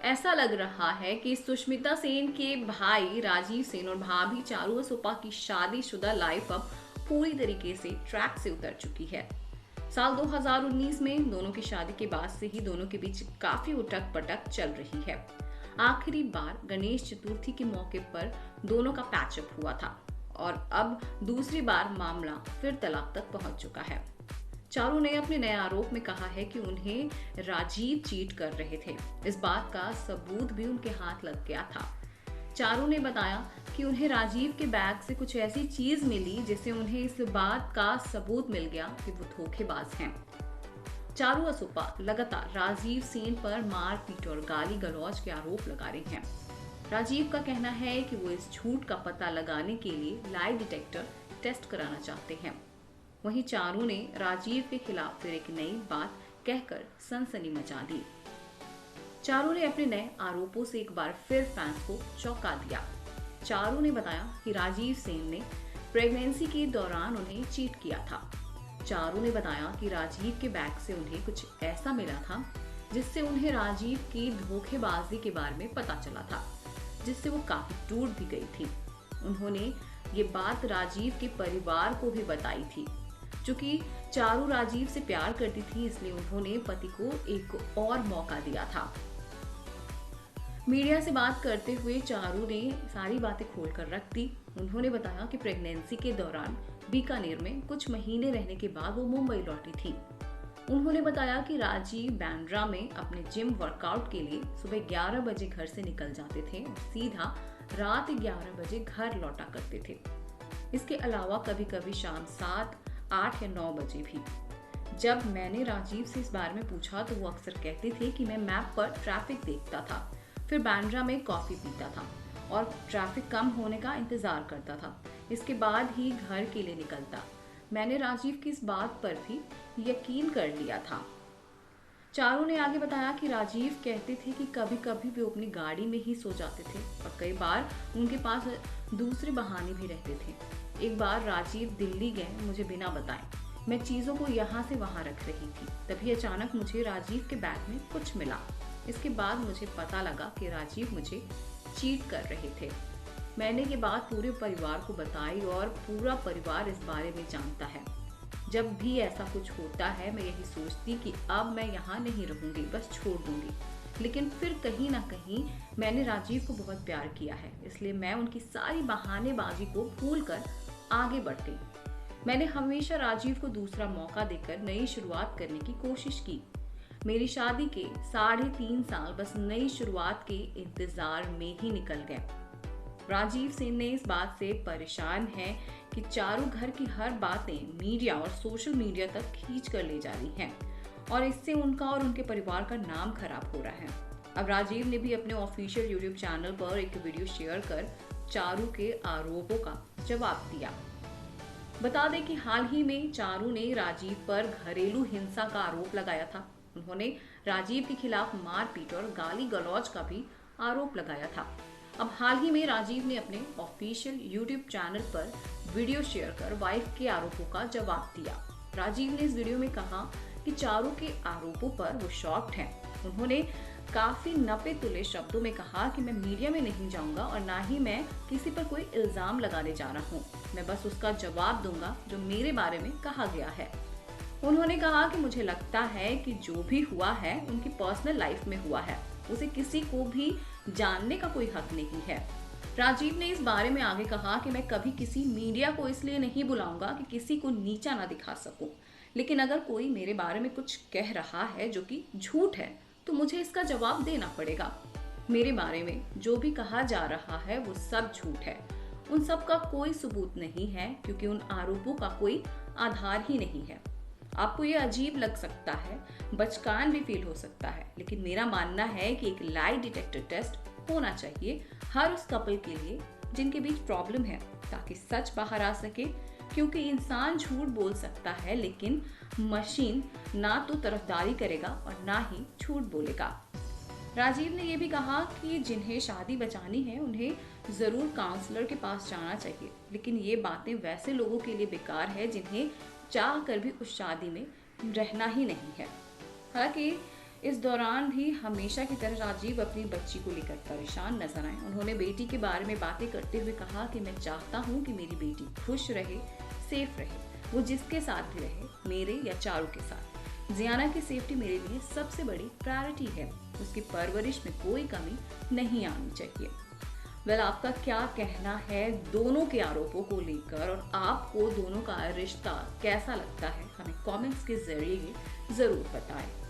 ऐसा लग रहा है कि सुष्मिता सेन के भाई राजीव सेन और भाभी चारू असोपा की शादीशुदा लाइफ अब पूरी तरीके से ट्रैक से उतर चुकी है। साल 2019 में दोनों की शादी के बाद से ही दोनों के बीच काफी उटक पटक चल रही है। आखिरी बार गणेश चतुर्थी के मौके पर दोनों का पैचअप हुआ था और अब दूसरी बार मामला फिर तलाक तक पहुंच चुका है। चारू ने अपने नए आरोप में कहा है कि उन्हें राजीव चीट कर रहे थे। इस बात का सबूत भी उनके हाथ लग गया था। चारू ने बताया कि उन्हें राजीव के बैग से कुछ ऐसी चीज मिली जिससे उन्हें इस बात का सबूत मिल गया कि वो धोखेबाज हैं। चारू असोपा लगातार राजीव सेन पर मारपीट और गाली गलौज के आरोप लगा रही हैं। राजीव का कहना है कि वो इस झूठ का पता लगाने के लिए लाई डिटेक्टर टेस्ट कराना चाहते हैं। वहीं चारू ने राजीव के खिलाफ फिर एक नई बात कहकर सनसनी मचा दी। चारू ने अपने नए आरोपों से एक बार फिर फैंस को चौंका दिया। चारू ने बताया कि राजीव सेन ने प्रेगनेंसी के दौरान उन्हें चीट किया था। चारू ने बताया कि राजीव के बैग से उन्हें कुछ ऐसा मिला था जिससे उन्हें राजीव की धोखेबाजी के बारे में पता चला था, जिससे वो काफी टूट भी गई थी। उन्होंने ये बात राजीव के परिवार को भी बताई थी। चूंकि चारू राजीव से प्यार करती थी, इसलिए उन्होंने पति को एक और मौका दिया था। मीडिया से बात करते हुए चारू ने सारी बातें खोलकर रख दी। उन्होंने बताया कि प्रेगनेंसी के दौरान बीकानेर में कुछ महीने रहने के बाद वो मुंबई लौटी थी। उन्होंने बताया कि राजीव बांद्रा में अपने जिम वर्कआउट के लिए सुबह 11 बजे घर से निकल जाते थे और सीधा रात 11 बजे घर लौटा करते थे। इसके अलावा कभी कभी शाम 7, 8 या 9 बजे भी। जब मैंने राजीव से इस बारे में पूछा तो वो अक्सर कहते थे कि मैं मैप पर ट्रैफिक देखता था, फिर बांद्रा में कॉफी पीता था और ट्रैफिक कम होने का इंतजार करता था। इसके बाद ही घर के लिए निकलता। मैंने राजीव की इस बात पर भी यकीन कर लिया था। चारू ने आगे बताया कि राजीव कहते थे कि कभी कभी वे अपनी गाड़ी में ही सो जाते थे और कई बार उनके पास दूसरे बहाने भी रहते थे। एक बार राजीव दिल्ली गए मुझे बिना बताए। मैं चीज़ों को यहाँ से वहाँ रख रही थी, तभी अचानक मुझे राजीव के बैग में कुछ मिला। इसके बाद मुझे पता लगा कि राजीव मुझे चीट कर रहे थे। मैंने ये बात पूरे परिवार को बताई और पूरा परिवार इस बारे में जानता है। जब भी ऐसा कुछ होता है मैं यही सोचती कि अब मैं यहाँ नहीं रहूंगी, बस छोड़ दूंगी। लेकिन फिर कहीं ना कहीं मैंने राजीव को बहुत प्यार किया है, इसलिए मैं उनकी सारी बहानेबाजी को भूलकर आगे बढ़ती। मैंने हमेशा राजीव को दूसरा मौका देकर नई शुरुआत करने की कोशिश की। मेरी शादी के 3.5 साल बस नई शुरुआत के इंतजार में ही निकल गए। राजीव सेन ने इस बात से परेशान है कि चारू घर की हर बातें मीडिया और सोशल मीडिया तक खींच कर ले जा रही हैं और इससे उनका और उनके परिवार का नाम खराब हो रहा है। अब राजीव ने भी अपने ऑफिशियल यूट्यूब चैनल पर एक वीडियो शेयर कर चारू के आरोपों का जवाब दिया। बता दें कि हाल ही में चारू ने राजीव पर घरेलू हिंसा का आरोप लगाया था। उन्होंने राजीव के खिलाफ मारपीट और गाली गलौज का भी आरोप लगाया था। अब हाल ही में राजीव ने अपने ऑफिशियल यूट्यूब चैनल पर वीडियो शेयर कर वाइफ के आरोपों का जवाब दिया। राजीव ने इस वीडियो में कहा कि चारू के आरोपों पर वो शॉक्ड हैं। उन्होंने काफी नपे तुले शब्दों में कहा कि मैं मीडिया में नहीं जाऊंगा और ना ही मैं किसी पर कोई इल्जाम लगाने जा रहा हूँ। मैं बस उसका जवाब दूंगा जो मेरे बारे में कहा गया है। उन्होंने कहा कि मुझे लगता है कि जो भी हुआ है उनकी पर्सनल लाइफ में हुआ है, उसे किसी को भी जानने का कोई हक नहीं है। राजीव ने इस बारे में आगे कहा कि मैं कभी किसी मीडिया को इसलिए नहीं बुलाऊंगा कि किसी को नीचा ना दिखा सकूं, लेकिन अगर कोई मेरे बारे में कुछ कह रहा है जो कि झूठ है तो मुझे इसका जवाब देना पड़ेगा। मेरे बारे में जो भी कहा जा रहा है वो सब झूठ है। उन सब का कोई सबूत नहीं है क्योंकि उन आरोपों का कोई आधार ही नहीं है। आपको ये अजीब लग सकता है, बचकान भी फील हो सकता है, लेकिन मेरा मानना है कि एक लाई डिटेक्टर टेस्ट होना चाहिए हर उस कपल के लिए जिनके बीच प्रॉब्लम है, ताकि सच बाहर आ सके। क्योंकि इंसान झूठ बोल सकता है लेकिन मशीन ना तो तरफदारी करेगा और ना ही झूठ बोलेगा। राजीव ने यह भी कहा कि जिन्हें शादी बचानी है उन्हें जरूर काउंसलर के पास जाना चाहिए, लेकिन ये बातें वैसे लोगों के लिए बेकार है जिन्हें चाह कर भी उस शादी में रहना ही नहीं है। हालांकि इस दौरान भी हमेशा की तरह राजीव अपनी बच्ची को लेकर परेशान नजर आए। उन्होंने बेटी के बारे में बातें करते हुए कहा कि मैं चाहता हूँ कि मेरी बेटी खुश रहे, सेफ रहे, वो जिसके साथ भी रहे, मेरे या चारू के साथ। जियाना की सेफ्टी मेरे लिए सबसे बड़ी प्रायोरिटी है, उसकी परवरिश में कोई कमी नहीं आनी चाहिए। आपका क्या कहना है दोनों के आरोपों को लेकर, और आपको दोनों का रिश्ता कैसा लगता है, हमें कमेंट्स के जरिए जरूर बताएं।